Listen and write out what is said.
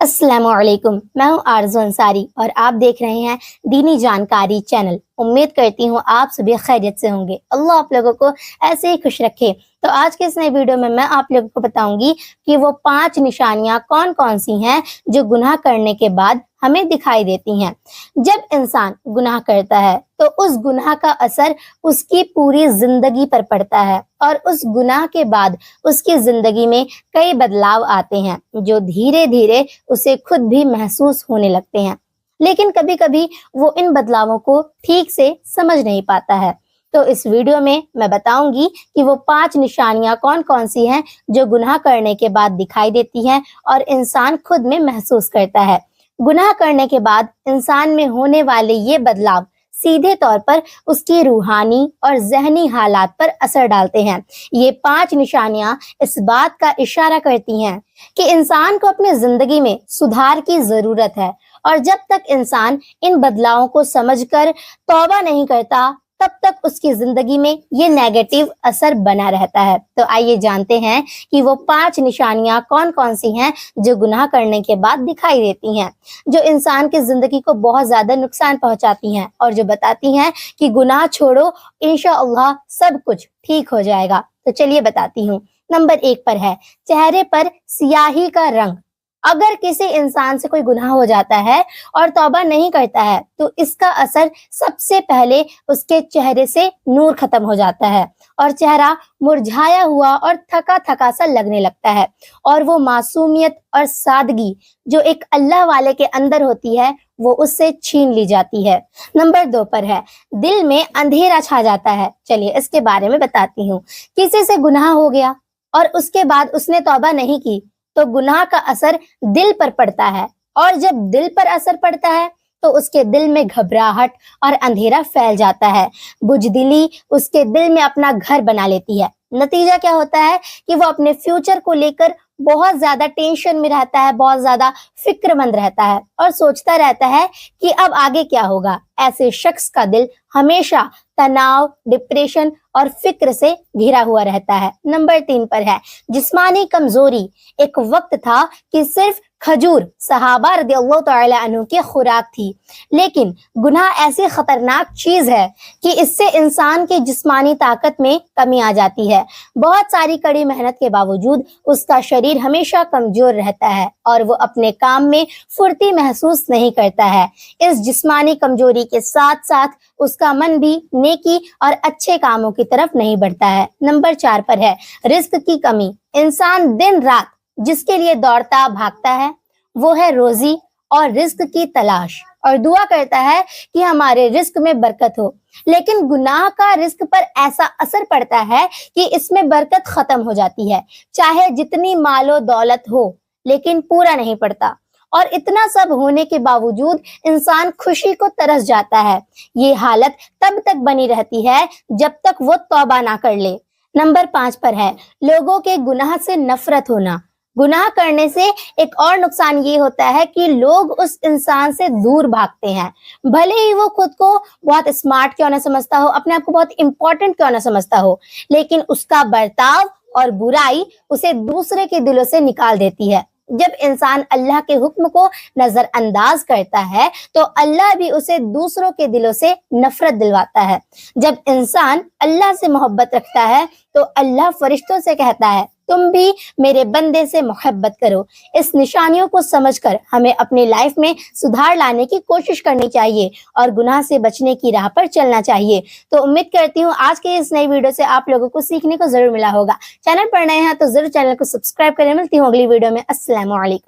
अस्सलाम वालेकुम। मैं हूँ आरज़ू अंसारी और आप देख रहे हैं दीनी जानकारी चैनल। उम्मीद करती हूँ आप सभी खैरियत से होंगे। अल्लाह आप लोगों को ऐसे ही खुश रखे। तो आज के इस नए वीडियो में मैं आप लोगों को बताऊंगी कि वो 5 निशानियां कौन कौन सी हैं जो गुनाह करने के बाद हमें दिखाई देती हैं। जब इंसान गुनाह करता है तो उस गुनाह का असर उसकी पूरी जिंदगी पर पड़ता है और उस गुनाह के बाद उसकी जिंदगी में कई बदलाव आते हैं जो धीरे धीरे उसे खुद भी महसूस होने लगते हैं। लेकिन कभी कभी वो इन बदलावों को ठीक से समझ नहीं पाता है। तो इस वीडियो में मैं बताऊंगी कि वो 5 निशानियां कौन कौन सी हैं जो गुनाह करने के बाद दिखाई देती हैं और इंसान खुद में महसूस करता है। गुनाह करने के बाद इंसान में होने वाले ये बदलाव सीधे तौर पर उसकी रूहानी और ज़हनी हालात पर असर डालते हैं। ये 5 निशानियां इस बात का इशारा करती हैं कि इंसान को अपनी जिंदगी में सुधार की जरूरत है और जब तक इंसान इन बदलावों को समझकर तौबा नहीं करता तब तक उसकी जिंदगी में ये नेगेटिव असर बना रहता है। तो आइए जानते हैं कि वो 5 निशानियां कौन कौन सी हैं जो गुनाह करने के बाद दिखाई देती हैं, जो इंसान की जिंदगी को बहुत ज्यादा नुकसान पहुंचाती हैं और जो बताती हैं कि गुनाह छोड़ो, इंशाअल्लाह सब कुछ ठीक हो जाएगा। तो चलिए बताती हूँ। नंबर 1 पर है चेहरे पर सियाही का रंग। अगर किसी इंसान से कोई गुनाह हो जाता है और तौबा नहीं करता है तो इसका असर सबसे पहले उसके चेहरे से नूर खत्म हो जाता है और चेहरा मुरझाया हुआ और थका थका सा लगने लगता है और वो मासूमियत और सादगी जो एक अल्लाह वाले के अंदर होती है वो उससे छीन ली जाती है। नंबर 2 पर है दिल में अंधेरा छा जाता है। चलिए इसके बारे में बताती हूँ। किसी से गुनाह हो गया और उसके बाद उसने तौबा नहीं की तो गुनाह का असर दिल पर पड़ता है और जब दिल पर असर पड़ता है तो उसके दिल में घबराहट और अंधेरा फैल जाता है। बुजदिली उसके दिल में अपना घर बना लेती है। नतीजा क्या होता है कि वो अपने फ्यूचर को लेकर बहुत ज्यादा टेंशन में रहता है, बहुत ज्यादा फिक्रमंद रहता है और सोचता रहता है कि अब आगे क्या होगा। ऐसे शख्स का दिल हमेशा तनाव, डिप्रेशन और फिक्र से घिरा हुआ रहता है। नंबर 3 पर है जिस्मानी कमजोरी। एक वक्त था कि सिर्फ खजूर सहाबा रदियल्लाहु तआला अन्हु की खुराक थी, लेकिन गुनाह ऐसी खतरनाक चीज है कि इससे इंसान की जिस्मानी ताकत में कमी आ जाती है। बहुत सारी कड़ी मेहनत के बावजूद उसका शरीर हमेशा कमजोर रहता है और वो अपने काम में फुर्ती महसूस नहीं करता है। इस जिस्मानी कमजोरी के साथ साथ उसका मन भी नेकी और अच्छे कामों की तरफ नहीं बढ़ता है। नंबर 4 पर है रिस्क की कमी। इंसान दिन रात जिसके लिए दौड़ता भागता है वो है रोजी और रिस्क की तलाश और दुआ करता है कि हमारे रिस्क में बरकत हो, लेकिन गुनाह का रिस्क पर ऐसा असर पड़ता है कि इसमें बरकत खत्म हो जाती है। चाहे जितनी मालो दौलत हो लेकिन पूरा नहीं पड़ता और इतना सब होने के बावजूद इंसान खुशी को तरस जाता है। ये हालत तब तक बनी रहती है जब तक वो तौबा ना कर ले। नंबर 5 पर है लोगों के गुनाह से नफरत होना। गुनाह करने से एक और नुकसान ये होता है कि लोग उस इंसान से दूर भागते हैं। भले ही वो खुद को बहुत स्मार्ट क्यों ना समझता हो, अपने आप को बहुत इंपॉर्टेंट क्यों ना समझता हो, लेकिन उसका बर्ताव और बुराई उसे दूसरे के दिलों से निकाल देती है। जब इंसान अल्लाह के हुक्म को नजरअंदाज करता है तो अल्लाह भी उसे दूसरों के दिलों से नफरत दिलवाता है। जब इंसान अल्लाह से मोहब्बत रखता है तो अल्लाह फरिश्तों से कहता है तुम भी मेरे बंदे से मोहब्बत करो। इस निशानियों को समझकर हमें अपनी लाइफ में सुधार लाने की कोशिश करनी चाहिए और गुनाह से बचने की राह पर चलना चाहिए। तो उम्मीद करती हूँ आज के इस नई वीडियो से आप लोगों को सीखने को जरूर मिला होगा। चैनल पर नए हैं तो जरूर चैनल को सब्सक्राइब करें। मिलती हूँ अगली वीडियो में। अस्सलाम वालेकुम।